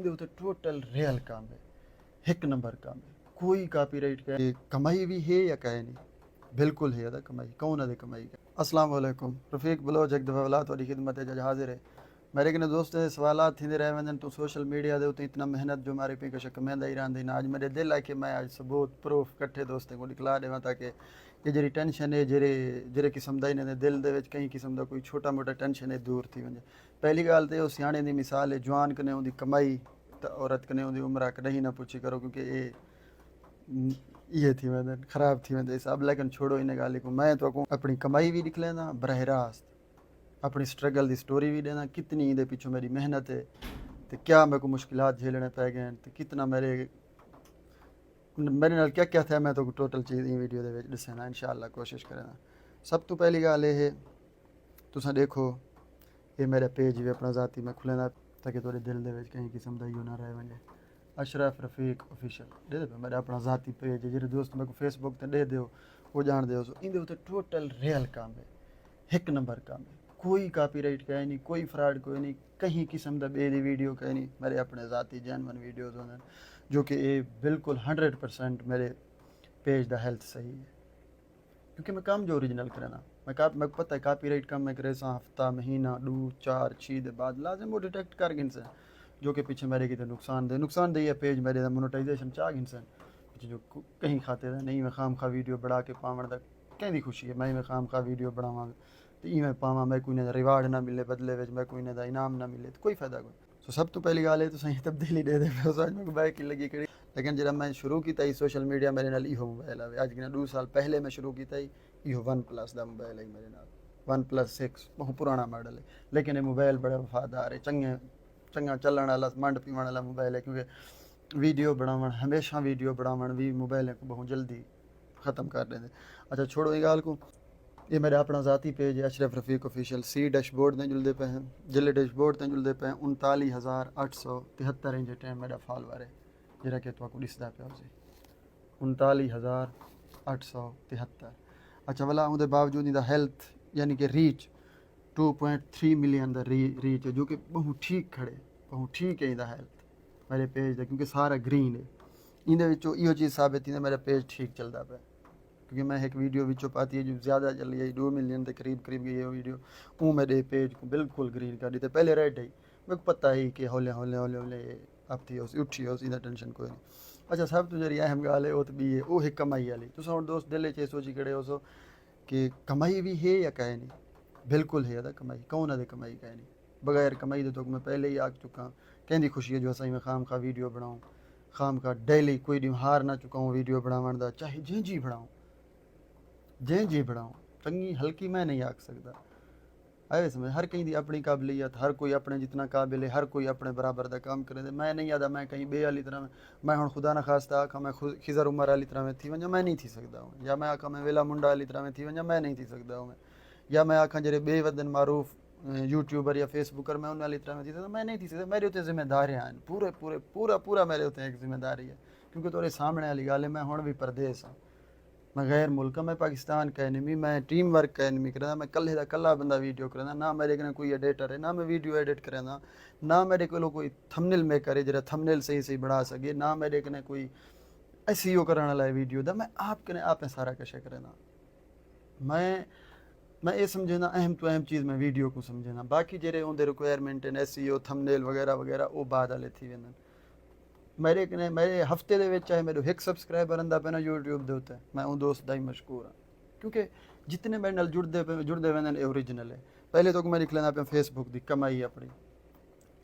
ਇਹਦੇ ਉੱਤੇ total real ਕੰਮ ਹੈ, ਇੱਕ ਨੰਬਰ ਕੰਮ ਹੈ। कोई कॉपीराइट का कमाई भी है या कहे नहीं, बिल्कुल है अदा कमाई, कौन अदा कमाई का। अस्सलाम वालेकुम, रफ़ीक बलोच एक दफ़ा वला थोड़ी खिदमत है जज हाजिर है। मेरे कने दोस्त सवाल थींदे रहे वञनि तो सोशल मीडिया दे उते इतना मेहनत जो मारे पी कश कमेंदा ही रहंदी ना। अज मेरे दिल है कि मैं आज सबूत प्रूफ कट्ठे दोस्तें को दिखला देवां ताकि ये जी टेंशन है जेरे किस्म का इन्हें दिल दे विच कई किस्म का कोई छोटा मोटा टेंशन है दूर थी वञे। पहली गाल तो सियाणे दी मिसाल है, जवान कने उहदी कमाई तो औरत कने उहदी उम्र कॾहिं न पुछी करो, क्योंकि ये थी वञनि ख़राब थी वेंदे हिसाब। लेकिन छोड़ो इन ॻाल्हि को, मैं तो अपनी कमाई भी लिख लेना बरह रास्त, अपनी स्ट्रगल की स्टोरी भी देना, कितनी इहदे पिछू मेरी मेहनत है तो क्या मेरे को मुश्किलात झेलने पै गए तो कितना मेरे नाल क्या क्या था, मैं तो टोटल चीज़ ई वीडियो दे विच दस्सना इंशाअल्लाह कोशिश करना। सब तो पहली गल ये तुसां देखो, ये मेरा पेज भी अपना ज़ाती मैं खुलेंदा ताकि थोड़े दिल दे विच कहीं किस्म दा इहो ना रह वञे। अशरफ रफ़ीक ऑफिशियल दे दे मेरा अपना ज़ाती पेज है, जेरे दोस्त मेरे को फेसबुक ते दे दियो वो जान दियो। इंदे उत्ते टोटल रियल काम है, एक नंबर काम है। कोई कॉपीराइट कहे नहीं, कोई फ्रॉड कोई नहीं, कहीं किस्म दा बे दी वीडियो कहे नहीं। मेरे अपने ज़ाती जेन्युइन वीडियोज़ होंदे जो कि ये बिल्कुल 100% मेरे पेज दा हेल्थ सही है, क्योंकि मैं काम जो ओरिजिनल करना मैं पता है कॉपीराइट काम मैं करे हफ्ता महीना 2 4 6 दे बाद लाजम वो डिटेक्ट कर गिनसे जो कि पीछे मेरे की नुकसानदेह है पेज मेरे दा मोनेटाइजेशन चाह गिनसे पीछे जो कहीं खाते दा नहीं। मैं खाम खा वीडियो बढ़ा के पावन दा कहीं खुशी है, मैं खाम खा वीडियो बढ़ावा तो इवें पावा, मैं कोई रिवार्ड ना मिले बदले में, मैं कोई इनाम ना मिले तो कोई फायदा कोई। सो सब तो पहली गल है तो सही तब्दीली दे दे मैं बैक लगी करी। लेकिन जरा मैं शुरू किया सोशल मीडिया मेरे नाल इहो मोबाइल आवे अज के 2 साल पहले मैं शुरू किया इहो OnePlus का मोबाइल है मेरे नाल, OnePlus 6 बहुत पुराना मॉडल है। लेकिन ये मोबाइल बड़ा वफादार है, चंगा चलने वाला मंड पीवन वाला मोबाइल है, क्योंकि वीडियो बनावन हमेशा वीडियो बनावन भी मोबाइल को बहुत जल्दी ख़त्म कर देंगे। अच्छा छोड़ो ये गाल को, ये मेरा अपना ज़ाती पेज है अशरफ रफ़ीक ऑफिशियल। सी डैशबोर्ड ने जुलते पे हैं, जिले डैशबोर्ड ने जुलते पे हैं 39,873 इंच टाइम मेरा फॉलोअर है जरा कि तो दिसदा पे 39,873। अच्छा वाला उहदे बावजूद इहदा हेल्थ यानी कि रीच 2.3 मिलियन का रीच है, जो कि बहुत ठीक खड़े बहुत ठीक है इहदा हेल्थ मेरे पेज का, क्योंकि सारा ग्रीन है। इहदे विचों इहो चीज़ साबित थी मेरा पेज ठीक चलता पे, क्योंकि मैं एक वीडियो विचों पाती है जो ज़्यादा चल रही है 2 मिलियन के करीब गई है वीडियो, वो मेरे पेज को बिल्कुल ग्रीन कर दी थी। पहले रेड है, मेरे को पता ही कि हौले हौले हौले हौले अब थी उठी हो सीधा टेंशन कोई नहीं। अच्छा सब तो जरी अहम गाल है वो तो भी है वो है कमाई वाली। तुम हम दोस्त दिल च सोची खड़े हो सो कि कमाई भी है या कहे नहीं, बिल्कुल है अदा कमाई, कौन अदा कमाई कहे नहीं। बगैर कमाई दे तो मैं पहले ही आ चुका कहती खुशी है जो असाई मैं खाम खा वीडियो बनाऊँ, खाम खा डेली कोई डी हार ना चुका हूँ वीडियो बनावन दा, चाहे जैं जी बनाऊँ जैं जी बनाऊँ चंगी हल्की मैं नहीं आख सकता। आए समझ हर कहीं दी अपनी काबिलियत, हर कोई अपने जितना काबिल है, हर कोई अपने बराबर का काम करे। मैं नहीं आता मैं कहीं बे वाली तरह मैं हूँ खुदा ना खास्ता आखा मैं खिजर उमर वाली तरह में थी वजा मैं नहीं थी सकता हूँ, या मैं आखा मैं वेला मुंडा वाली तरह में थी वजा मैं नहीं थी सकता हूँ, या मैं आखा जरे बे वदन मारूफ यूट्यूबर या फेसबुकर मैं उन वाली तरह में थी सकता मैं नहीं थी सकता। मेरे उत्ते जिम्मेदारियां हैं पूरे पूरे पूरा पूरा मेरे उत्ते एक जिम्मेदारी है, क्योंकि थोड़े सामने वाली गल है मैं हुण भी परदेस हाँ, मैं गैर मुल्क मैं पाकिस्तान का एनिमी, मैं टीम वर्क का एनिमी करना, मैं कल्ले दा कल्ला बंदा वीडियो करना ना मेरे कने कोई एडिटर है, ना मैं वीडियो एडिट करना, ना मेरे को कोई थंबनेल मेकर है जरा थंबनेल सही सही बना सके, ना मेरे कने कोई एसईओ करने वाला वीडियो दा, मैं आप कने आप सारा कुछ करना। मैं ये समझना अहम तो अहम चीज़ मैं वीडियो को समझना, बाकी जेरे उनके रिक्वायरमेंट हैं एसईओ थंबनेल वगैरह वगैरह वो बाद वाले थी वेंदन। मेरे हफ्ते दे चाहे मेरे 1 सबसक्राइबर आंदा पे ना यूट्यूब दे उत्ते मैं उन दोस्त दा ही मशकूर हाँ, क्योंकि जितने मेरे नाल जुड़दे वेंदन ओरिजिनल है। पहले तो मैं लिख लेना पे फेसबुक की कमाई अपनी,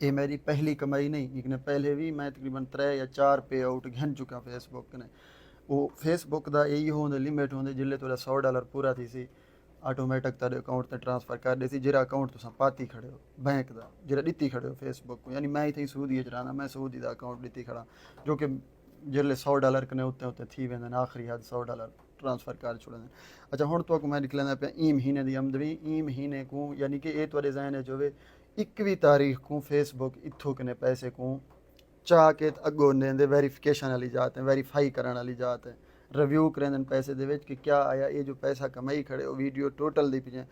ये मेरी पहली कमाई नहीं, लेकिन पहले भी मैं तकरीबन 3 या 4 पे आउट घन चुका फेसबुक ने। वो फेसबुक का यही होंगे लिमिट होंगे जिले तो $100 पूरा थी सी आटोमैटिक तेरे अकाउंट ते ट्रांसफर कर दे सी, जरा अकाउंट तुम पाती खड़े हो बैंक का जरा दी खड़े हो फेसबुक को, यानी मैं ही थी सूदी चलाना मैं सूदी का अकाउंट दी खड़ा, जो कि जिले $100 कने उत्ते उत्ते थी वेंदन आखिरी हद $100 ट्रांसफर कर छोड़े। अच्छा हुण तो मैं निकल पे ई महीने की आमदनी ई महीने को, यानी कि ये तुरे जहन जो 21 तारीख को फेसबुक इत्थों कने पैसे को चाह के अगों ने वेरीफिकेशन वाली जात है, वेरीफाई करने वाली जात है, रिव्यू करें पैसे दे कि क्या आया, ये जो पैसा कमाई खड़े हो वीडियो टोटल दी पिछे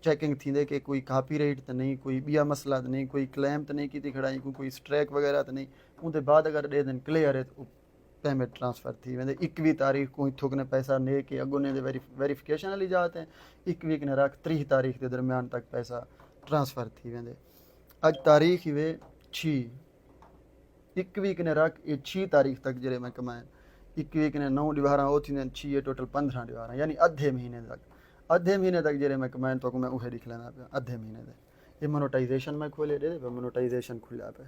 चेकिंग थींदे कि कोई कॉपीराइट तो नहीं, कोई बिया मसला तो नहीं, कोई क्लेम तो नहीं की खड़ा कोई स्ट्राइक वगैरह तो नहीं। उनके बाद अगर दे दिन क्लियर है तो पेमेंट ट्रांसफर थी वेंदे। 21 तारीख को इथों ने पैसा ने के अगों ने वेरिफिकेशन वाली जात है 21 ने रख 30 तारीख के दरमियान तक पैसा ट्रांसफर थी वेंदे। अज तारीख ही वे 6 21 ने रख ये 6 तारीख तक जरे मैं कमाए 21 ने 9 डिवारा वो थी 6 टोटल 15 डिवारा यानी अद्धे महीने तक जरे मैं कमाए तो मैं उहे दिख लेना पे अद्धे महीने दे। ये मोनेटाइजेशन मैं खोले दे मोनेटाइजेशन खुलिया पे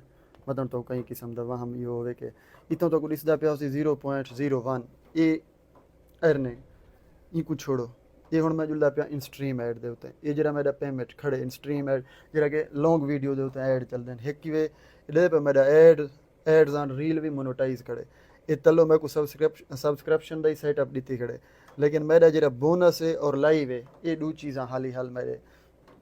मतलब तो कई किस्म का वहम यो होवे कि इतों तो दिसदा पिया 0.01 ये अर्निंग ये कुछ छोड़ो। ये हुण मैं जुलदा पिया इन स्ट्रीम एड दे उत्ते ये जरा मेरा पेमेंट खड़े इन स्ट्रीम एड जरा के लॉन्ग वीडियो दे उत्ते एड चलदे हैं एक वे दे पे मेरा एड्स ऑन रील भी मोनेटाइज खड़े। ये तलो मैं को सब्सक्रिप्शन दा सेटअप दी खड़े लेकिन मेरा जरा बोनस है और लाइव है ये दो चीज़ां हाल मेरे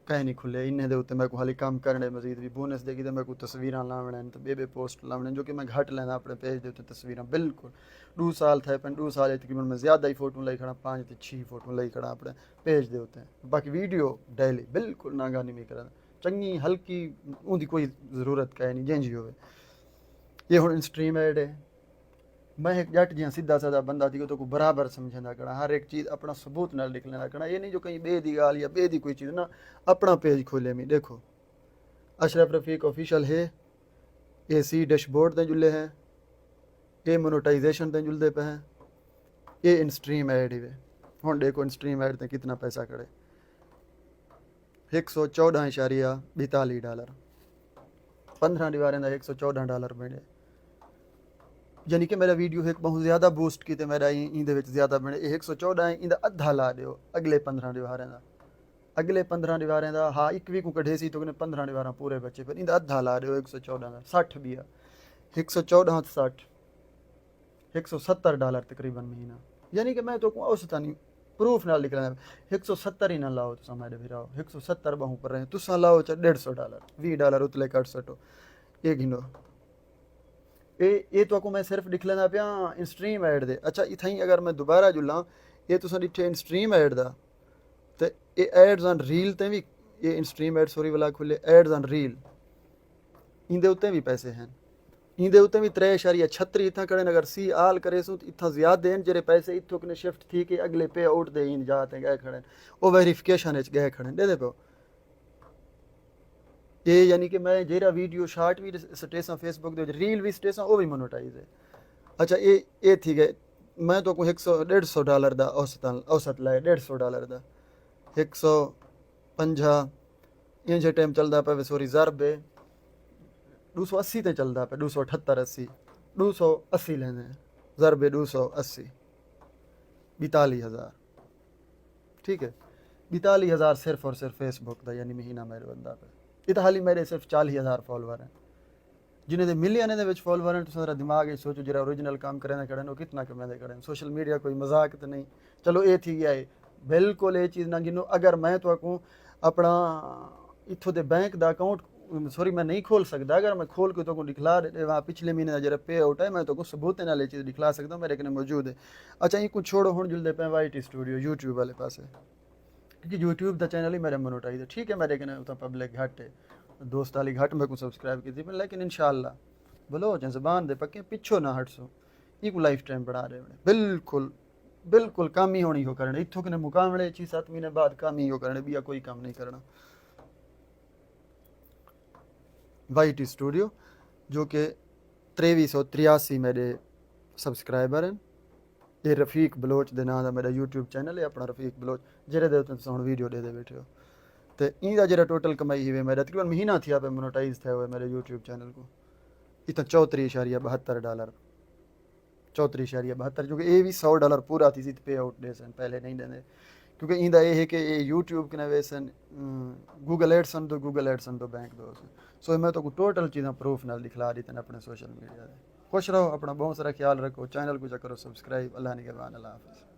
कहीं नहीं खुले इन्हें दे उत्ते मैं को हाली काम करने मजीद भी बोनस देगी तो मैं को तस्वीरां लावणे तो बे पोस्ट लावणे जो कि मैं घट लेना अपने पेज दे उत्ते तस्वीरां बिल्कुल 2 साल थे 2 साल तकरीबन मैं ज़्यादा ही फोटो लाई खड़ा 5 से 6 फोटो लाई खड़ा अपने पेज दे उत्ते। बाकी वीडियो डेली बिल्कुल नागानी में करा चंगी हल्की उनकी कोई ज़रूरत कहीं नहीं जंजी होवे। ये हुण स्ट्रीम एड है मैं एक जट जियां सीधा साधा बंदा थी तो को बराबर समझंदा करा हर एक चीज़ अपना सबूत नाल लिख लेना करा ये नहीं जो कहीं बे दी गाल या बे दी कोई चीज़ ना अपना पेज खोले में देखो अशरफ रफ़ीक ऑफिशियल है ये सी डैशबोर्ड ते जुले हैं ये मोनेटाइजेशन ते जुलते पे हैं ये इन स्ट्रीम एड ही हुण देखो इन स्ट्रीम एड ते कितना पैसा करे $114.42 15 दीवारें का $114 बने यानी कि मेरा वीडियो एक बहुत ज़्यादा बूस्ट की मेरा इंदे ज़्यादा बने 114 इंदा अद्धा ला दो अगले 15 दीवारें का हाँ 21 को कढ़े सी तो 15 दीवार पूरे बच्चे पर इंदा अद्धा ला दो 114 का 60 भी 114 60 $170 तकरीबन महीना यानी कि मैं तो औसता नहीं प्रूफ ना लिख रहा 170 ही ना लाओ तो मेरे भी रहो 170 बहु पर रहे तुसा लाओ चाहे $150 $20 उतले कट सटो ये गिनो ये तो को मैं सिर्फ दिख लेना पिया इन स्ट्रीम एड दे। अच्छा इथाई अगर मैं दोबारा जुला ये तुसा डिठे इन स्ट्रीम एड दा ते ये एड्स ऑन रील ते भी ये इन स्ट्रीम एड सॉरी वाला खुले एड्स ऑन रील इंदे उत्ते भी पैसे हैं इंदे उत्ते भी 3.36 इतना करें अगर सी आल करे सो इतना ज़्यादा देन जरे पैसे इतों ने शिफ्ट थी कि अगले पे आउट दे इन जाते गए खड़े वो वेरिफिकेशन गए खड़े दे पे ये यानी कि मैं जेरा वीडियो शार्ट भी स्टेसा फेसबुक दे रील भी स्टेसा वो भी मोनेटाइज है। अच्छा ये थी गए मैं तो को $150 दा औसत लाए $150 दा 150 इंज टाइम चलता पे सॉरी ज़रबे 280 ते चलता पे 278 280 लेने ज़रबे 280 42,000 ठीक है 42,000 सिर्फ और सिर्फ फेसबुक का यानी महीना मेरे बंदा पे ये तो हाली मेरे सिर्फ 40,000 फॉलोवर हैं जिन्हें मिलियन के फॉलोवर हैं तो सारा दिमाग सोचो जरा ओरिजिनल काम करें करें वो कितना कमेंदे करें सोशल मीडिया कोई मजाक तो नहीं चलो ये थी गया है बिल्कुल ये चीज़ ना गिनो अगर मैं तो अपना इतों के बैंक का अकाउंट सॉरी मैं नहीं खोल सकता अगर मैं खोल के तो दिखला वहाँ पिछले महीने का जरा पे आउट है मैं तो सबूत नाल चीज़ दिखला सकता मेरे कने मौजूद है। अच्छा ये कुछ छोड़ो हूँ जुलते पे YT स्टूडियो यूट्यूब वाले पास क्योंकि यूट्यूब का चैनल ही मेरे मोनेटाइज है ठीक है मेरे कने तो पब्लिक घट है दोस्त वाली घट मैं को सब्सक्राइब की थी लेकिन इंशाल्लाह बोलो हो ज़बान दे पक्के पिछो ना हट सो ये को लाइफ टाइम बढ़ा रहे बिल्कुल बिल्कुल काम ही होनी हो करने इतों के मुकाबले 6-7 महीने बाद काम ही हो करने भी कोई काम नहीं करना। YT स्टूडियो जो कि 2383 मेरे सब्सक्राइबर हैं ये रफ़ीक बलोच दे नाम का मेरा यूट्यूब चैनल है अपना रफ़ीक बलोच जेरे दे तुम वीडियो दे बैठे हो तो इंदा जरा टोटल कमाई हुई मेरा तकरीबन महीना थी पे मोनेटाइज थे हुए मेरे यूट्यूब चैनल को इतना $34.72 $34.72 क्योंकि ये भी $100 पूरा थी पे आउट दे सन पहले नहीं देने क्योंकि इंदा ये है कि ये यूट्यूब के वेसन गूगल एडसन तो बैंक दो सो मैं तो टोटल चीज़ें प्रूफ नाल दिखला दी अपने सोशल मीडिया खुश रहो अपना बहुत सारा ख्याल रखो चैनल को करो सब्सक्राइब अल्लाह निगहबान अल्लाह हाफ़िज़।